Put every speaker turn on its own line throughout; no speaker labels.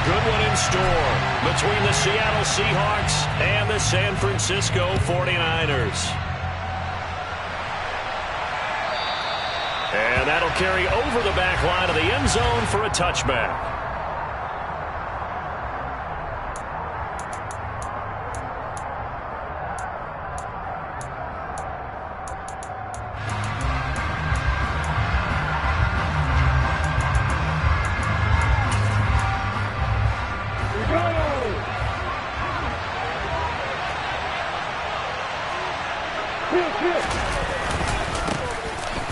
good one in store between the Seattle Seahawks and the San Francisco 49ers. And that'll carry over the back line of the end zone for a touchback.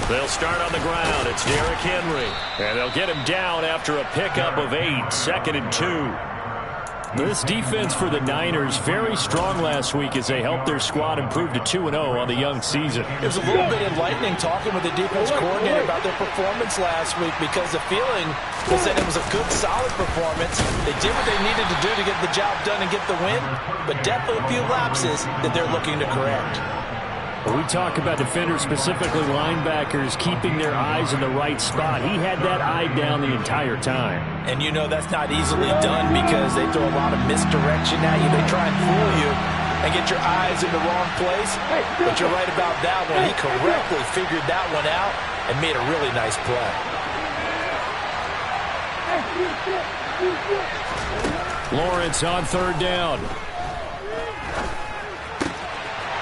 They'll start on the ground. It's Derrick Henry. And they'll get him down after a pickup of 8, 2nd and 2.
This defense for the Niners very strong last week as they helped their squad improve to 2-0 on the young season.
It was a little bit enlightening talking with the defense coordinator about their performance last week, because the feeling was that it was a good, solid performance. They did what they needed to do to get the job done and get the win, but definitely a few lapses that they're looking to correct.
We talk about defenders, specifically linebackers, keeping their eyes in the right spot. He had that eye down the entire time.
And you know that's not easily done because they throw a lot of misdirection at you. They try and fool you and get your eyes in the wrong place. But you're right about that one. He correctly figured that one out and made a really nice play.
Lawrence on 3rd down.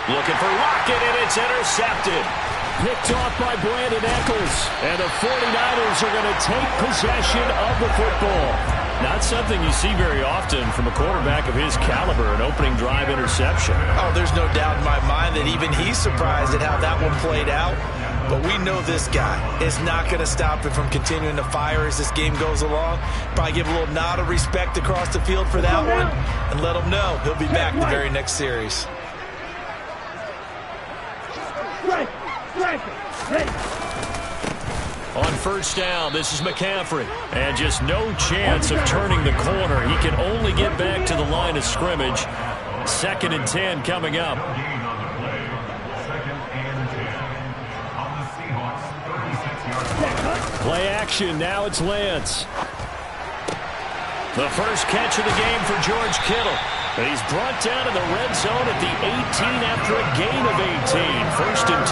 Looking for Lockett, and it's intercepted.
Picked off by Brandon Eccles. And the 49ers are going to take possession of the football.
Not something you see very often from a quarterback of his caliber, an opening drive interception.
Oh, there's no doubt in my mind that even he's surprised at how that one played out. But we know this guy is not going to stop him from continuing to fire as this game goes along. Probably give a little nod of respect across the field for that one and let him know he'll be back the very next series.
On 1st down, this is McCaffrey. And just no chance of turning the corner. He can only get back to the line of scrimmage. 2nd and 10 coming up.
Play action. Now it's Lance.
The first catch of the game for George Kittle. And he's brought down in the red zone at the 18 after a gain of 18. 1st and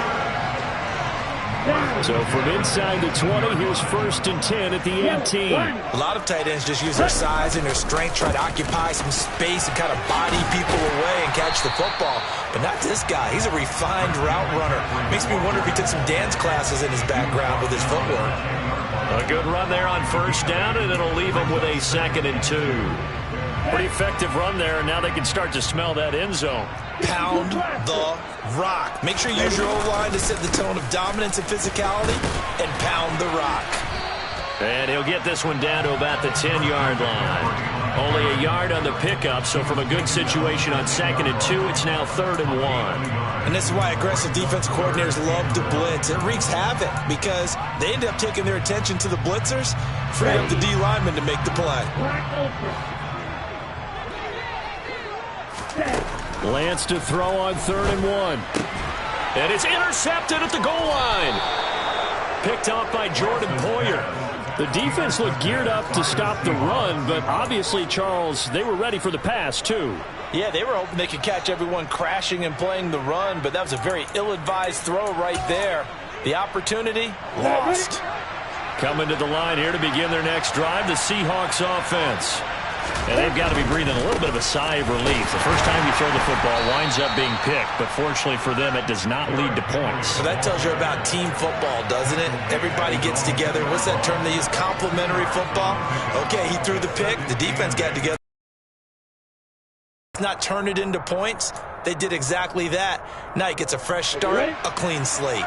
10.
So from inside the 20, here's 1st and 10 at the 18.
A lot of tight ends just use their size and their strength, try to occupy some space and kind of body people away and catch the football. But not this guy. He's a refined route runner. Makes me wonder if he took some dance classes in his background with his footwork.
A good run there on 1st down, and it'll leave him with a 2nd and 2. Pretty effective run there, and now they can start to smell that end zone.
Pound the rock. Make sure you use your O-line to set the tone of dominance and physicality, and pound the rock.
And he'll get this one down to about the 10-yard line. Only a yard on the pickup, so from a good situation on 2nd and 2, it's now 3rd and 1.
And this is why aggressive defense coordinators love to blitz. It wreaks havoc because they end up taking their attention to the blitzers, freeing up the D lineman to make the play.
Lance to throw on 3rd and 1.
And it's intercepted at the goal line. Picked off by Jordan Poyer.
The defense looked geared up to stop the run, but obviously, Charles, they were ready for the pass, too.
Yeah, they were hoping they could catch everyone crashing and playing the run, but that was a very ill-advised throw right there. The opportunity, lost.
Coming to the line here to begin their next drive, the Seahawks offense. And they've got to be breathing a little bit of a sigh of relief. The first time you throw the football winds up being picked, but fortunately for them, it does not lead to points.
So that tells you about team football, doesn't it? Everybody gets together. What's that term they use? Complementary football? Okay, he threw the pick. The defense got together. Not turn it into points. They did exactly that. Now he gets a fresh start, a clean slate.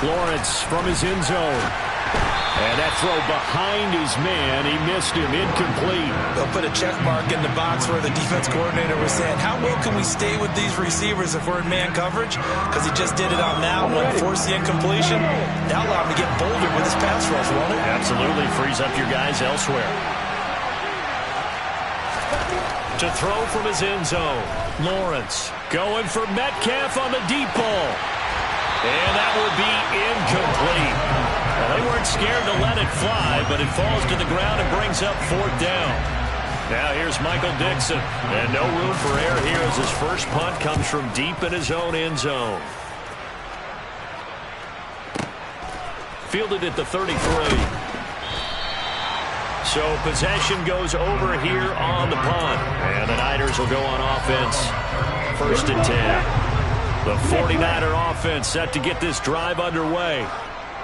Lawrence from his end zone. And that throw behind his man, he missed him, incomplete.
They'll put a check mark in the box where the defense coordinator was saying, how well can we stay with these receivers if we're in man coverage? Because he just did it on that one, forced the incompletion. That'll allow him to get bolder with his pass rush, won't it?
Absolutely, frees up your guys elsewhere. To throw from his end zone. Lawrence going for Metcalf on the deep ball. And that would be incomplete. Well, they weren't scared to let it fly, but it falls to the ground and brings up 4th down. Now here's Michael Dixon. And no room for error here as his first punt comes from deep in his own end zone. Fielded at the 33. So possession goes over here on the punt. And the Niners will go on offense. 1st and 10. The 49er offense set to get this drive underway.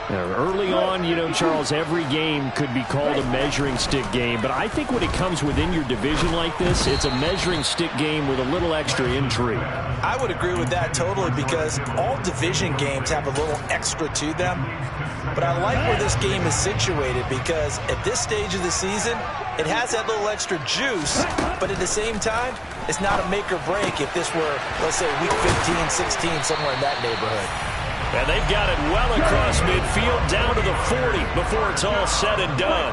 Early on, you know, Charles, every game could be called a measuring stick game. But I think when it comes within your division like this, it's a measuring stick game with a little extra intrigue.
I would agree with that totally because all division games have a little extra to them. But I like where this game is situated because at this stage of the season, it has that little extra juice. But at the same time, it's not a make or break if this were, let's say, week 15, 16, somewhere in that neighborhood.
And they've got it well across midfield down to the 40 before it's all said and done.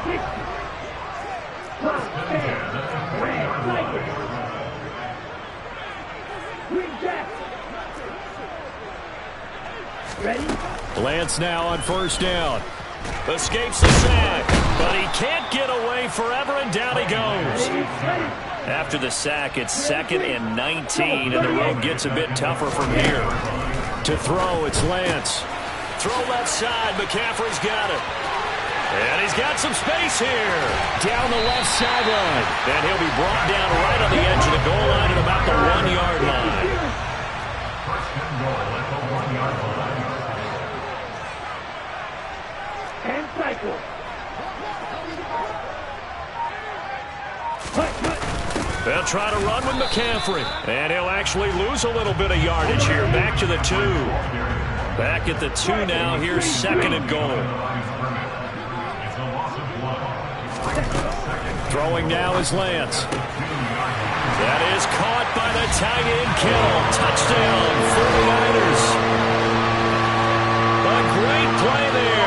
Lance now on 1st down. Escapes the sack, but he can't get away forever, and down he goes. After the sack, it's 2nd and 19, and the road gets a bit tougher from here. To throw, it's Lance. Throw left side, McCaffrey's got it. And he's got some space here.
Down the left sideline.
And he'll be brought down right on the edge of the goal line at about the 1-yard line.
And cycle.
They'll try to run with McCaffrey. And he'll actually lose a little bit of yardage here. Back to the 2. Back at the 2 now. Here's 2nd and goal. Throwing now is Lance. That is caught by the tight end Kittle. Touchdown, 49ers. A great play there.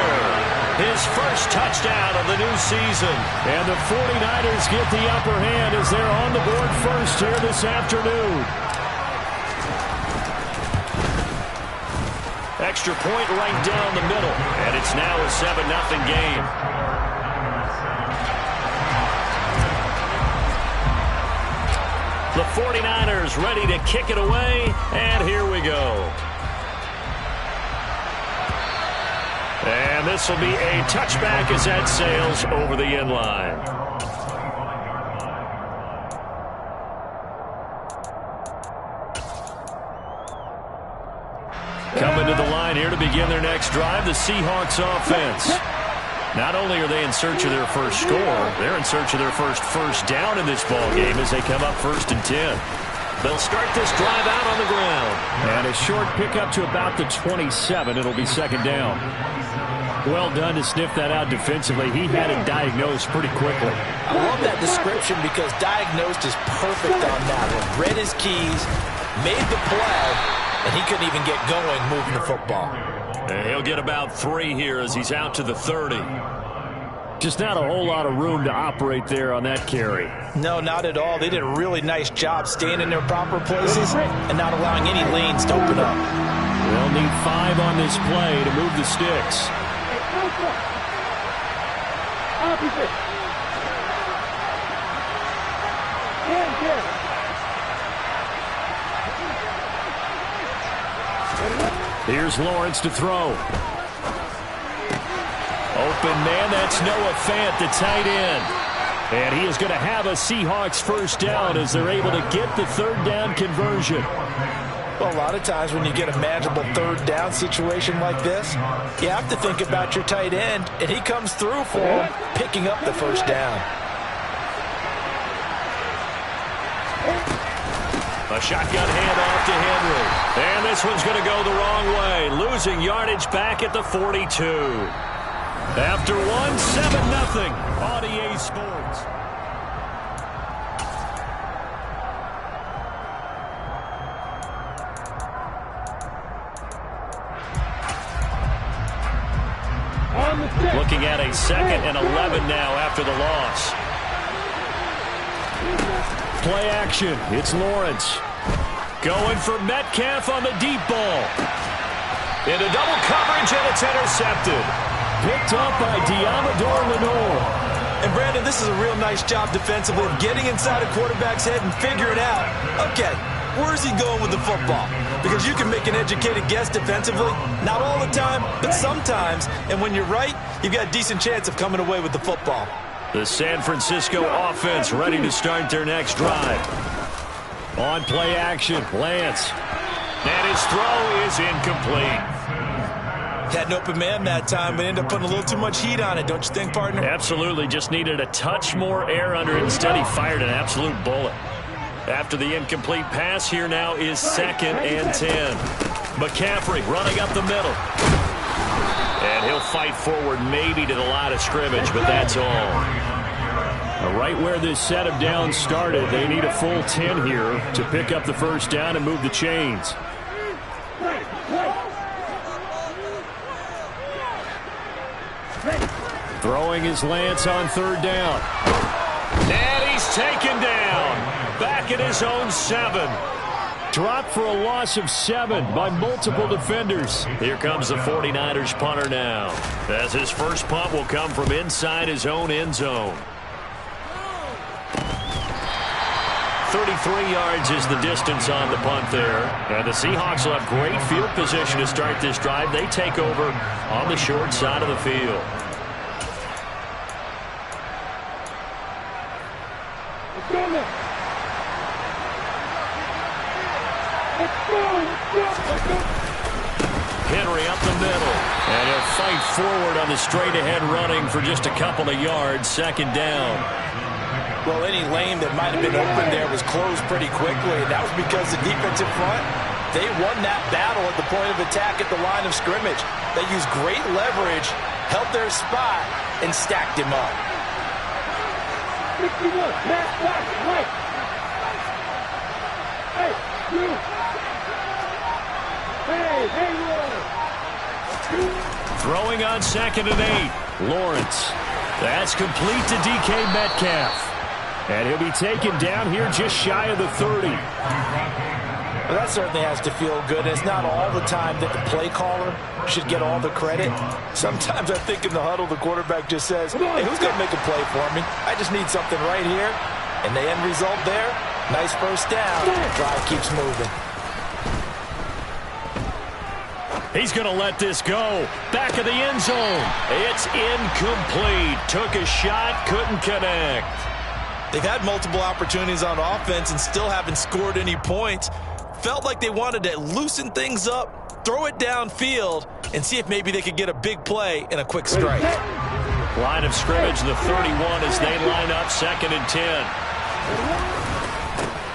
His first touchdown of the new season. And the 49ers get the upper hand as they're on the board first here this afternoon. Extra point right down the middle. And it's now a 7-0 game. The 49ers ready to kick it away. And here we go. And this will be a touchback as that sails over the end line. Coming to the line here to begin their next drive, the Seahawks offense. Not only are they in search of their first score, they're in search of their first down in this ball game as they come up 1st and 10. They'll start this drive out on the ground.
And a short pickup to about the 27. It'll be 2nd down. Well done to sniff that out defensively. He had it diagnosed pretty quickly.
I love that description because diagnosed is perfect on that one. Read his keys, made the play, and he couldn't even get going moving the football.
And he'll get about 3 here as he's out to the 30.
Just not a whole lot of room to operate there on that carry.
No, not at all. They did a really nice job staying in their proper places and not allowing any lanes to open up.
They'll need 5 on this play to move the sticks.
Opposite. And here.
Here's Lawrence to throw.
Open man, that's Noah Fant, the tight end.
And he is going to have a Seahawks 1st down as they're able to get the 3rd down conversion.
Well, a lot of times when you get a manageable 3rd down situation like this, you have to think about your tight end, and he comes through for him, picking up the 1st down.
A shotgun handoff to Henry. And this one's going to go the wrong way. Losing yardage back at the 42. After 7-0 on EA Sports. Looking at a 2nd and 11 now after the loss.
play action. It's Lawrence. Going for Metcalf on the deep ball.
Into double coverage, and it's intercepted.
Picked up by Diamador Lenore.
And Brandon, this is a real nice job defensively of getting inside a quarterback's head and figuring out, okay, where's he going with the football? Because you can make an educated guess defensively, not all the time, but sometimes. And when you're right, you've got a decent chance of coming away with the football.
The San Francisco offense ready to start their next drive.
On play action, Lance.
And his throw is incomplete.
Had an open man that time, but ended up putting a little too much heat on it, don't you think, partner?
Absolutely. Just needed a touch more air under it. Instead, he fired an absolute bullet. After the incomplete pass, here now is 2nd and 10. McCaffrey running up the middle. And he'll fight forward maybe to the line of scrimmage, but that's all.
Right where this set of downs started, they need a full 10 here to pick up the first down and move the chains. Throwing his Lance on 3rd down.
And he's taken down. Back at his own 7.
Dropped for a loss of 7 by multiple defenders.
Here comes the 49ers punter now, as his first punt will come from inside his own end zone. 33 yards is the distance on the punt there. And the Seahawks will have great field position to start this drive. They take over on the short side of the field. Henry up the middle. And he'll fight forward on the straight-ahead running for just a couple of yards. 2nd down.
Well, any lane that might have been open there was closed pretty quickly, and that was because the defensive front, they won that battle at the point of attack at the line of scrimmage. They used great leverage, held their spot, and stacked him up.
61, Matt, right. Hey, you.
Throwing on 2nd and 8. Lawrence. That's complete to DK Metcalf.
And he'll be taken down here just shy of the 30.
Well, that certainly has to feel good. It's not all the time that the play caller should get all the credit. Sometimes I think in the huddle, the quarterback just says, hey, who's going to make a play for me? I just need something right here. And the end result there, nice first down. Drive keeps moving.
He's going to let this go. Back of the end zone. It's incomplete. Took a shot, couldn't connect.
They've had multiple opportunities on offense and still haven't scored any points. Felt like they wanted to loosen things up, throw it downfield, and see if maybe they could get a big play and a quick strike.
Line of scrimmage, the 31 as they line up 2nd and 10.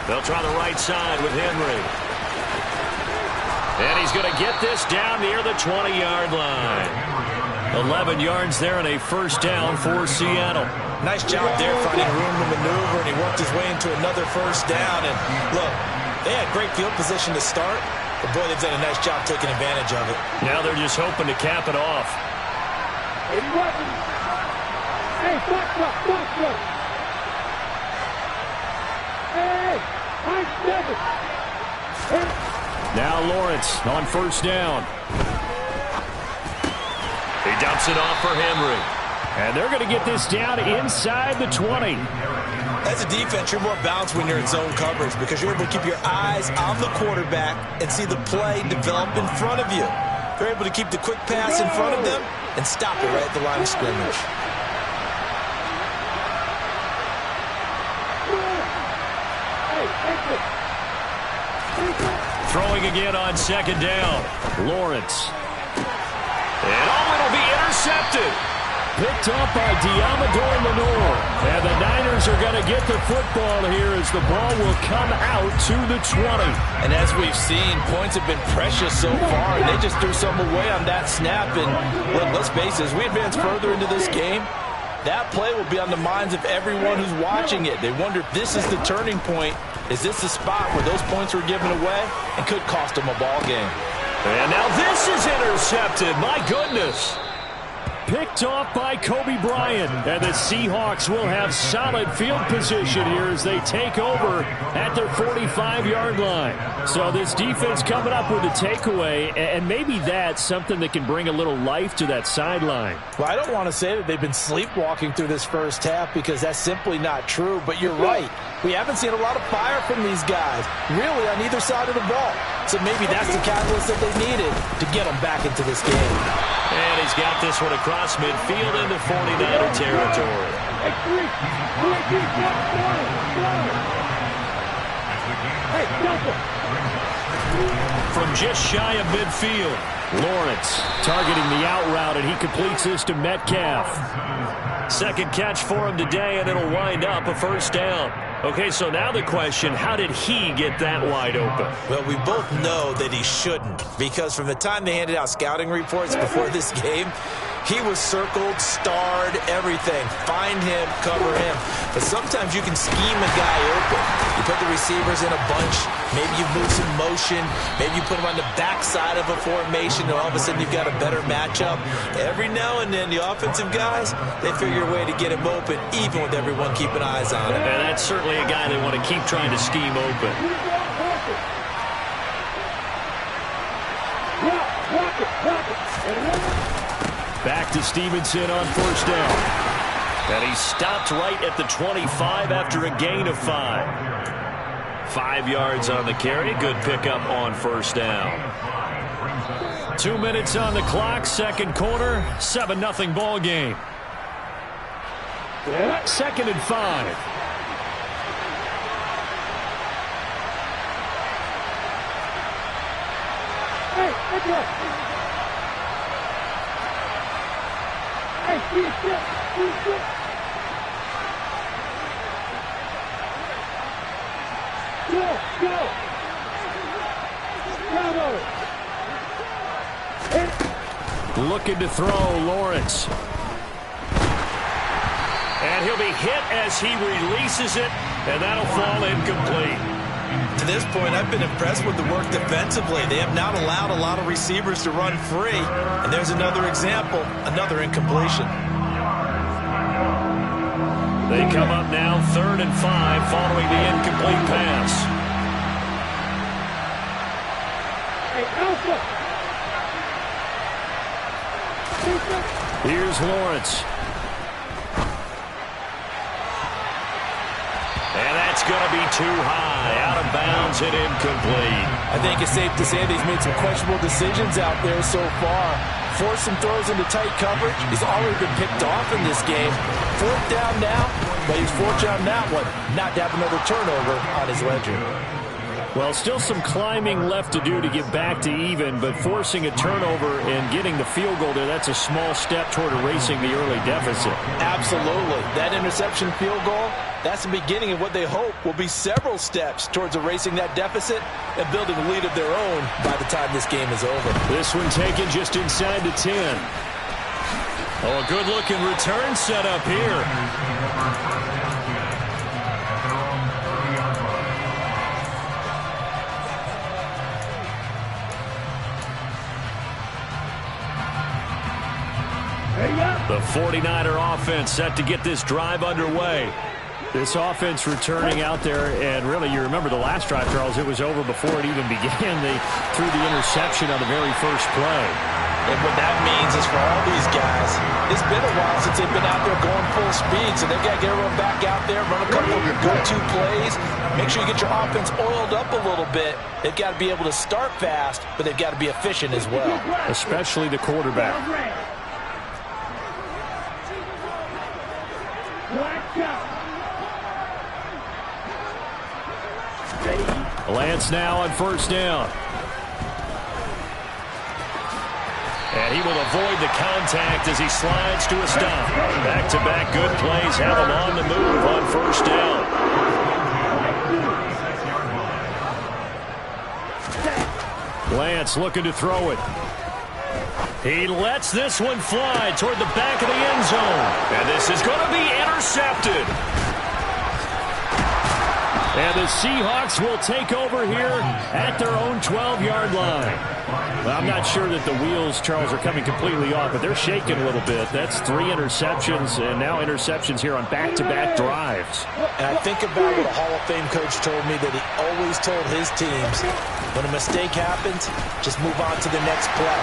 They'll try the right side with Henry. And he's going to get this down near the 20-yard line. 11 yards there and a first down for Seattle.
Nice job there finding room to maneuver, and he worked his way into another first down. And look, they had great field position to start, but boy, they've done a nice job taking advantage of it.
Now they're just hoping to cap it off.
Hey,
Now Lawrence on first down.
He dumps it off for Henry.
And they're going to get this down inside the 20.
As a defense, you're more balanced when you're in zone coverage because you're able to keep your eyes on the quarterback and see the play develop in front of you. They're able to keep the quick pass in front of them and stop it right at the line of scrimmage.
Throwing again on 2nd down. Lawrence. And it'll be intercepted.
Picked up by Diamador Lenore. And the Niners are going to get the football here as the ball will come out to the 20.
And as we've seen, points have been precious so far. And they just threw some away on that snap. And look, let's face it, as we advance further into this game, that play will be on the minds of everyone who's watching it. They wonder if this is the turning point. Is this the spot where those points were given away and could cost them a ball game?
And now this is intercepted. My goodness.
picked off by Kobe Bryant. And the Seahawks will have solid field position here as they take over at their 45-yard line. So this defense coming up with a takeaway, and maybe that's something that can bring a little life to that sideline.
Well, I don't want to say that they've been sleepwalking through this first half because that's simply not true, but you're right. We haven't seen a lot of fire from these guys, really, on either side of the ball. So maybe that's the catalyst that they needed to get them back into this game.
And he's got this one across midfield into 49er territory. From just shy of midfield,
Lawrence targeting the out route, and he completes this to Metcalf.
second catch for him today, and it'll wind up a first down. Okay, so now the question, how did he get that wide open?
Well, we both know that he shouldn't, because from the time they handed out scouting reports before this game, he was circled, starred, everything. Find him, cover him. But sometimes you can scheme a guy open. You put the receivers in a bunch. Maybe you move some motion. Maybe you put them on the backside of a formation, and all of a sudden you've got a better matchup. Every now and then, the offensive guys, they figure a way to get him open, even with everyone keeping eyes on him.
And that's certainly a guy they want to keep trying to scheme open.
Back to Stevenson on first down.
And he stopped right at the 25 after a gain of 5. 5 yards on the carry. Good pickup on first down.
2 minutes on the clock, second quarter, 7-0 ball game. 2nd and 5. Looking to throw, Lawrence.
And he'll be hit as he releases it, and that'll fall incomplete.
To this point, I've been impressed with the work defensively. They have not allowed a lot of receivers to run free. And there's another example, another incompletion.
They come up now 3rd and 5 following the incomplete pass.
Here's Lawrence.
And that's going to be too high. Out of bounds and incomplete.
I think it's safe to say that he's made some questionable decisions out there so far. Forced some throws into tight coverage. He's already been picked off in this game. 4th down now, but he's fortunate on that one not to have another turnover on his ledger.
Well, still some climbing left to do to get back to even, but forcing a turnover and getting the field goal there, that's a small step toward erasing the early deficit.
Absolutely. That interception field goal, that's the beginning of what they hope will be several steps towards erasing that deficit and building a lead of their own by the time this game is over.
This one taken just inside the 10.
Oh, a good-looking return set up here. The 49er offense set to get this drive underway.
This offense returning out there, and really, you remember the last drive, Charles, it was over before it even began. They threw the interception on the very first play.
And what that means is for all these guys, it's been a while since they've been out there going full speed, so they've got to get everyone back out there, run a couple of go-to plays, make sure you get your offense oiled up a little bit. They've got to be able to start fast, but they've got to be efficient as well.
Especially the quarterback. Lance now on first down.
And he will avoid the contact as he slides to a stop. Back-to-back good plays have him on the move on first down.
Lance looking to throw it.
He lets this one fly toward the back of the end zone. And this is going to be intercepted.
And the Seahawks will take over here at their own 12-yard line. Well, I'm not sure that the wheels, Charles, are coming completely off, but they're shaking a little bit. That's 3 interceptions, and now interceptions here on back-to-back drives.
And I think about what a Hall of Fame coach told me, that he always told his teams, when a mistake happens, just move on to the next play.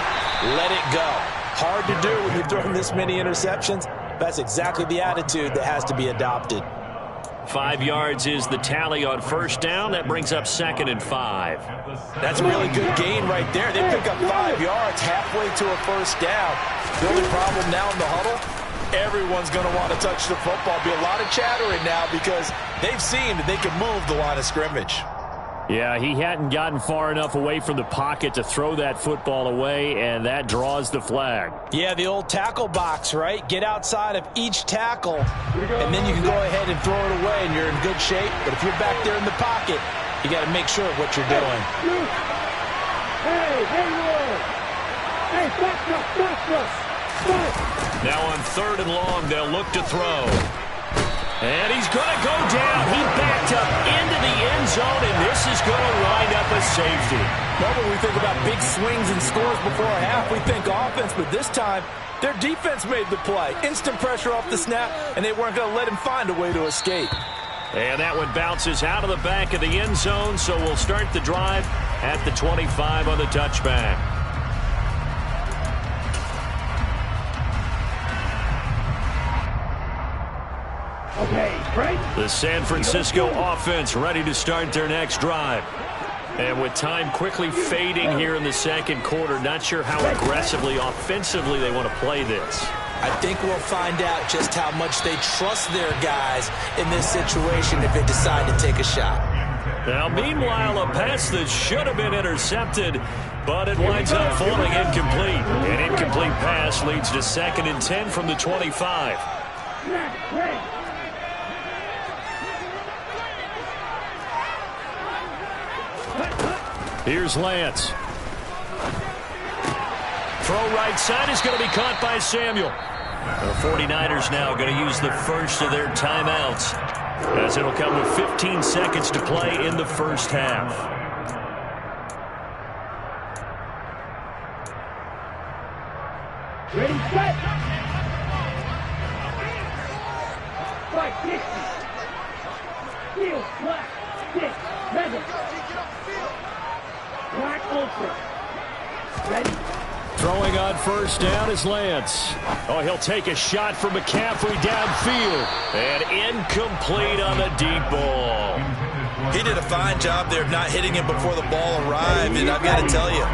Let it go. Hard to do when you've thrown this many interceptions. That's exactly the attitude that has to be adopted.
5 yards is the tally on first down. That brings up 2nd and 5.
That's a really good gain right there. They pick up 5 yards halfway to a first down. The only problem now in the huddle, everyone's going to want to touch the football. Be a lot of chattering now because they've seen that they can move the line of scrimmage.
Yeah, he hadn't gotten far enough away from the pocket to throw that football away, and that draws the flag.
Yeah, the old tackle box, right? Get outside of each tackle, and then you can go ahead and throw it away, and you're in good shape. But if you're back there in the pocket, you got to make sure of what you're doing.
Hey,
Now on 3rd and long, they'll look to throw. And he's going to go down. He backed up into the end zone, and this is going to wind up a safety.
Well, when we think about big swings and scores before a half, we think offense, but this time, their defense made the play. Instant pressure off the snap, and they weren't going to let him find a way to escape.
And that one bounces out of the back of the end zone, so we'll start the drive at the 25 on the touchback.
Okay, Frank.
The San Francisco offense ready to start their next drive. And with time quickly fading here in the second quarter, not sure how aggressively, offensively they want to play this.
I think we'll find out just how much they trust their guys in this situation if they decide to take a shot.
Now, meanwhile, a pass that should have been intercepted, but it winds up falling incomplete. An incomplete pass leads to 2nd and 10 from the 25. Here's Lance. Throw right side is going to be caught by Samuel. The 49ers now going to use the first of their timeouts, as it'll come with 15 seconds to play in the first half.
Ready, set. Fight, 60. Heel, black, stick, Madden. Black ultra. Ready.
Throwing on first down is Lance. Oh, he'll take a shot from McCaffrey downfield.
And incomplete on the deep ball.
He did a fine job there of not hitting it before the ball arrived, and I've got to tell you,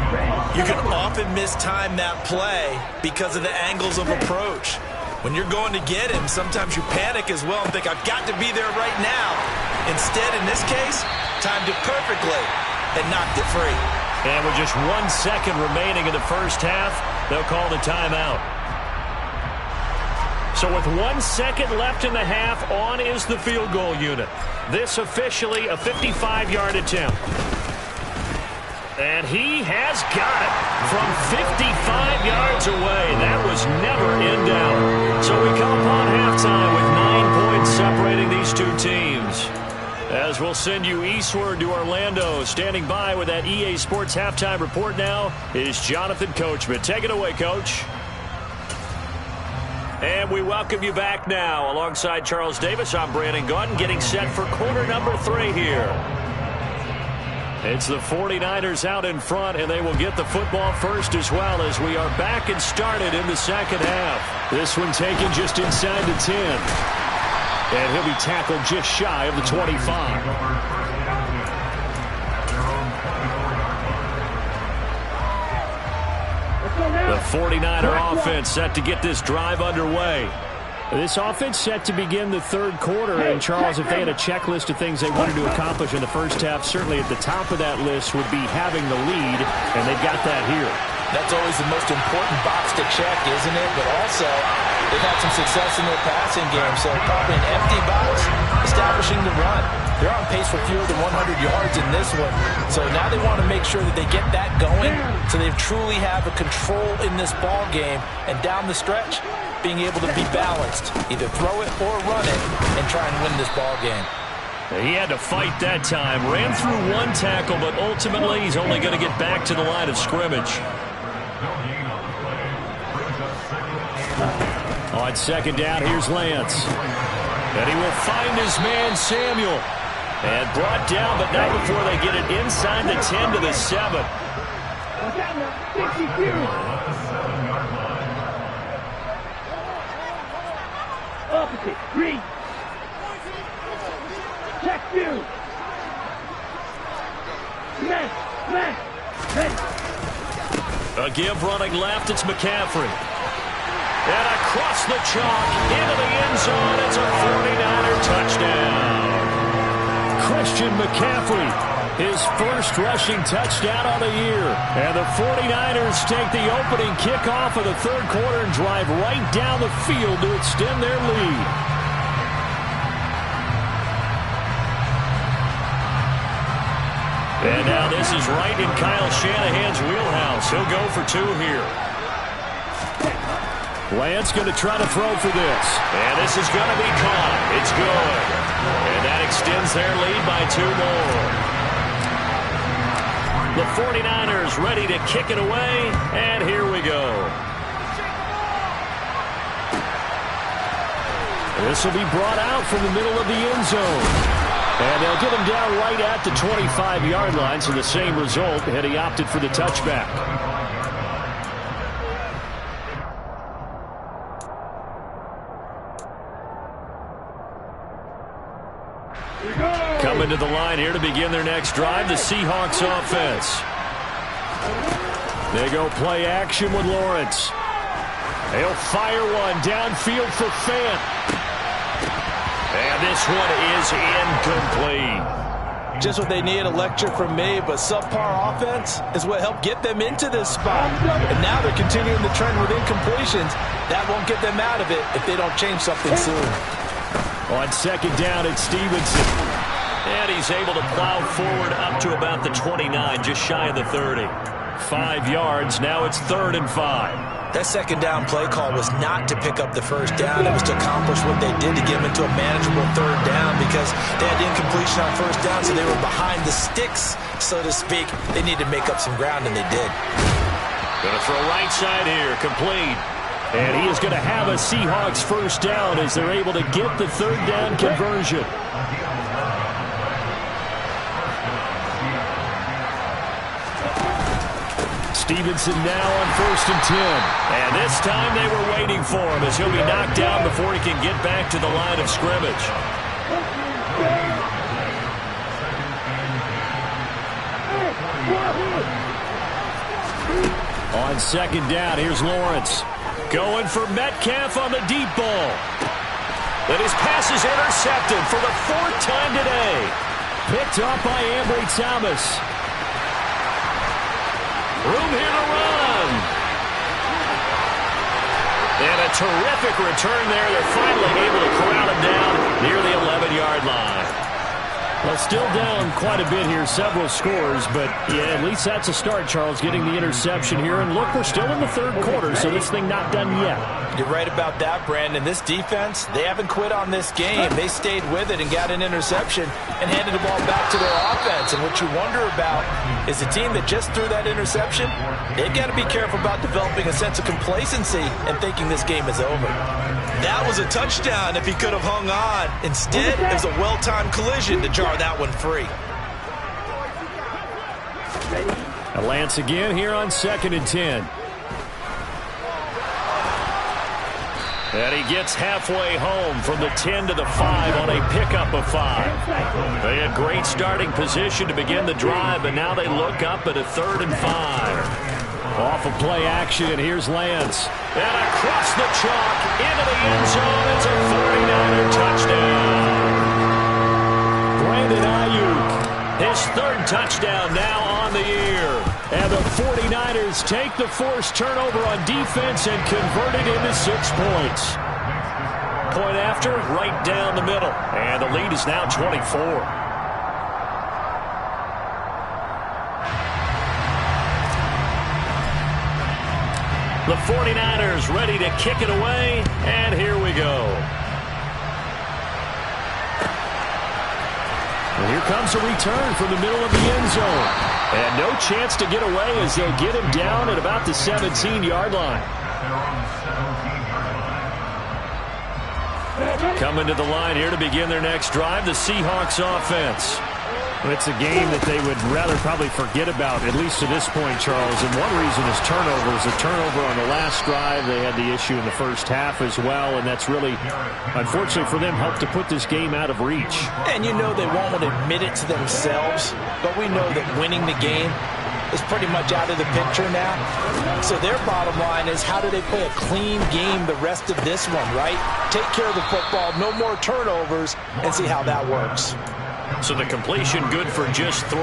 you can often mistime that play because of the angles of approach. When you're going to get him, sometimes you panic as well and think, I've got to be there right now. Instead, in this case, timed it perfectly and knocked it free.
And with just 1 second remaining in the first half, they'll call the timeout. So with 1 second left in the half, on is the field goal unit. This officially a 55-yard attempt. And he has got it from 55 yards away. That was never in doubt. So we come upon halftime with 9 points separating these two teams. As we'll send you eastward to Orlando, standing by with that EA Sports halftime report now is Jonathan Coachman. Take it away, Coach. And we welcome you back now. Alongside Charles Davis, I'm Brandon Gaudin, getting set for quarter number 3 here. It's the 49ers out in front, and they will get the football first as well, as we are back and started in the second half.
This one taken just inside the 10. And he'll be tackled just shy of the 25.
The 49er offense set to get this drive underway.
This offense set to begin the third quarter, and Charles, if they had a checklist of things they wanted to accomplish in the first half, certainly at the top of that list would be having the lead, and they've got that here.
That's always the most important box to check, isn't it? But also, they've had some success in their passing game, so probably an empty box, establishing the run. They're on pace for fewer than 100 yards in this one, so now they want to make sure that they get that going, so they truly have a control in this ball game, and down the stretch, being able to be balanced, either throw it or run it, and try and win this ball game.
He had to fight that time. Ran through one tackle, but ultimately he's only going to get back to the line of scrimmage.
On second down, here's Lance. And he will find his man, Samuel. And brought down, but not before they get it inside the 10 to the 7.
Opposite, three. Check two. Smash.
A give running left, it's McCaffrey. And across the chalk, into the end zone, it's a 49er touchdown.
Christian McCaffrey, his first rushing touchdown on the year. And the 49ers take the opening kickoff of the third quarter and drive right down the field to extend their lead.
And now this is right in Kyle Shanahan's wheelhouse. He'll go for 2 here.
Lance going to try to throw for this.
And this is going to be caught. It's good. And that extends their lead by 2 more. The 49ers ready to kick it away. And here we go.
This will be brought out from the middle of the end zone. And they'll get him down right at the 25-yard line, so the same result, and he opted for the touchback.
Coming to the line here to begin their next drive, the Seahawks offense.
They go play action with Lawrence. They'll fire one downfield for Fant.
And this one is incomplete.
Just what they need, a lecture from me, but subpar offense is what helped get them into this spot. And now they're continuing the trend with incompletions. That won't get them out of it if they don't change something soon.
On second down, it's Stevenson.
And he's able to plow forward up to about the 29, just shy of the 30.
5 yards, now it's 3rd and 5.
That second down play call was not to pick up the first down. It was to accomplish what they did to get them into a manageable 3rd down because they had incompletion on first down, so they were behind the sticks, so to speak. They needed to make up some ground, and they did.
Going to throw right side here, complete.
And he is going to have a Seahawks first down as they're able to get the 3rd down conversion. Stevenson now on 1st and 10.
And this time they were waiting for him as he'll be knocked down before he can get back to the line of scrimmage.
On second down, here's Lawrence. Going for Metcalf on the deep ball.
But his pass is intercepted for the 4th time today.
Picked up by Ambry Thomas.
Room here to run. And a terrific return there. They're finally able to corral him down near the 11-yard line.
Well, still down quite a bit here, several scores, but yeah, at least that's a start, Charles, getting the interception here. And look, we're still in the 3rd quarter, so this thing not done yet.
You're right about that, Brandon. This defense, they haven't quit on this game. They stayed with it and got an interception and handed the ball back to their offense. And what you wonder about is a team that just threw that interception, they've got to be careful about developing a sense of complacency and thinking this game is over. That was a touchdown if he could have hung on. Instead, it was a well-timed collision to jar that one free.
Lance again here on 2nd and 10.
And he gets halfway home from the 10 to the 5 on a pickup of 5. They had great starting position to begin the drive, but now they look up at a 3rd and 5.
Off of play action, here's Lance.
And across the chalk, into the end zone, it's a 49er touchdown.
Brandon Ayuk,
his 3rd touchdown now on the year.
And the 49ers take the forced turnover on defense and convert it into 6 points.
Point after, right down the middle. And the lead is now 24. The 49ers ready to kick it away, and here we go.
And here comes a return from the middle of the end zone. And no chance to get away as they'll get him down at about the 17-yard line. Coming to the line here to begin their next drive, the Seahawks offense.
It's a game that they would rather probably forget about, at least to this point, Charles. And one reason is turnovers. A turnover on the last drive. They had the issue in the first half as well, and that's really, unfortunately for them, helped to put this game out of reach.
And you know they won't want to admit it to themselves, but we know that winning the game is pretty much out of the picture now. So their bottom line is, how do they play a clean game the rest of this one, right? Take care of the football, no more turnovers, and see how that works.
So the completion good for just 3.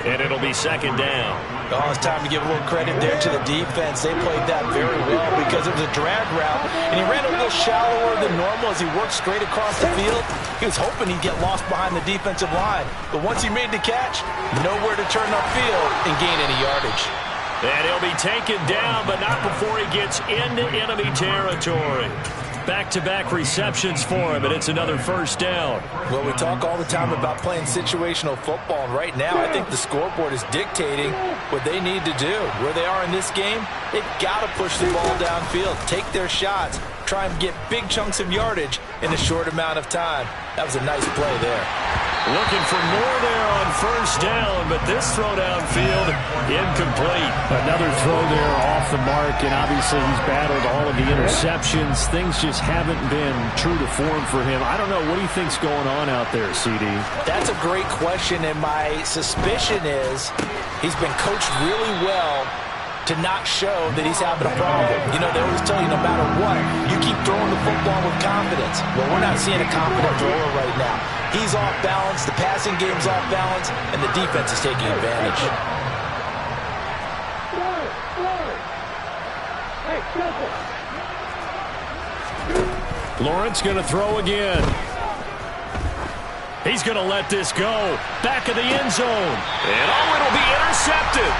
And it'll be second down.
Oh, it's time to give a little credit there to the defense. They played that very well because it was a drag route, and he ran a little shallower than normal as he worked straight across the field. He was hoping he'd get lost behind the defensive line. But once he made the catch, nowhere to turn upfield and gain any yardage.
And he'll be taken down, but not before he gets into enemy territory. Back-to-back receptions for him, and it's another first down.
Well, we talk all the time about playing situational football, and right now I think the scoreboard is dictating what they need to do. Where they are in this game, they've got to push the ball downfield, take their shots, try and get big chunks of yardage in a short amount of time. That was a nice play there.
Looking for more there on first down, but this throw downfield, incomplete.
Another throw there off the mark, and obviously he's battled all of the interceptions. Things just haven't been true to form for him. I don't know. What do you think's going on out there, CD?
That's a great question, and my suspicion is he's been coached really well to not show that he's having a problem. You know, they always tell you no matter what, you keep throwing the football with confidence. Well, we're not seeing a confident thrower right now. He's off balance, the passing game's off balance, and the defense is taking advantage.
Lawrence going to throw again. He's going to let this go. Back of the end zone.
And it'll be intercepted.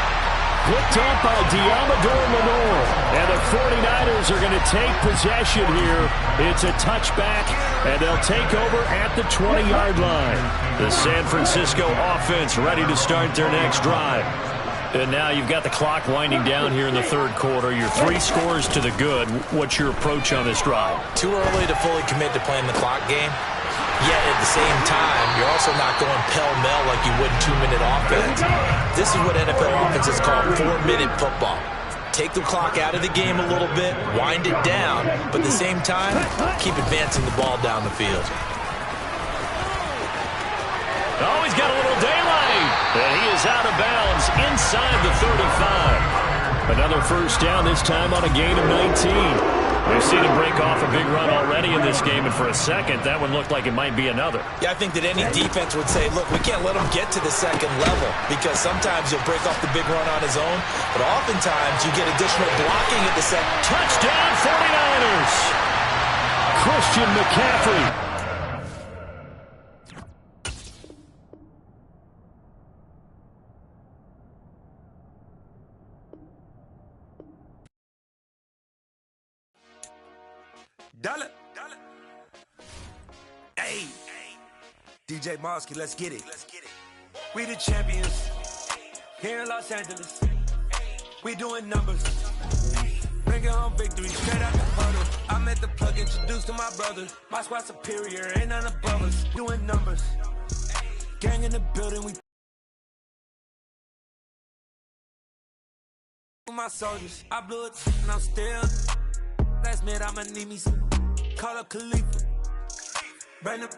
Picked up by Diamador Lenore. And the 49ers are going to take possession here. It's a touchback, and they'll take over at the 20-yard line.
The San Francisco offense ready to start their next drive. And now you've got the clock winding down here in the third quarter. Your 3 scores to the good. What's your approach on this drive?
Too early to fully commit to playing the clock game. Yet at the same time, you're also not going pell-mell like you would in 2-minute offense. This is what NFL offenses call 4-minute football. Take the clock out of the game a little bit, wind it down, but at the same time, keep advancing the ball down the field.
Oh, he's got a little daylight. And he is out of bounds inside the 35.
Another first down, this time on a gain of 19.
We've seen him break off a big run already in this game, and for a second, that one looked like it might be another.
Yeah, I think that any defense would say, look, we can't let him get to the second level, because sometimes he'll break off the big run on his own, but oftentimes you get additional blocking at the second.
Touchdown, 49ers!
Christian McCaffrey.
Dollar. Hey. DJ Mosky, let's get it. We the champions here in Los Angeles. We doing numbers. Bringing home victory straight out the huddle. I'm at the plug, introduced to my brother. My squad superior, ain't none above us. Doing numbers. Gang in the building, we my soldiers. I blew it and I'm still. Last minute I'ma need me some. Call up Khalifa. Brandon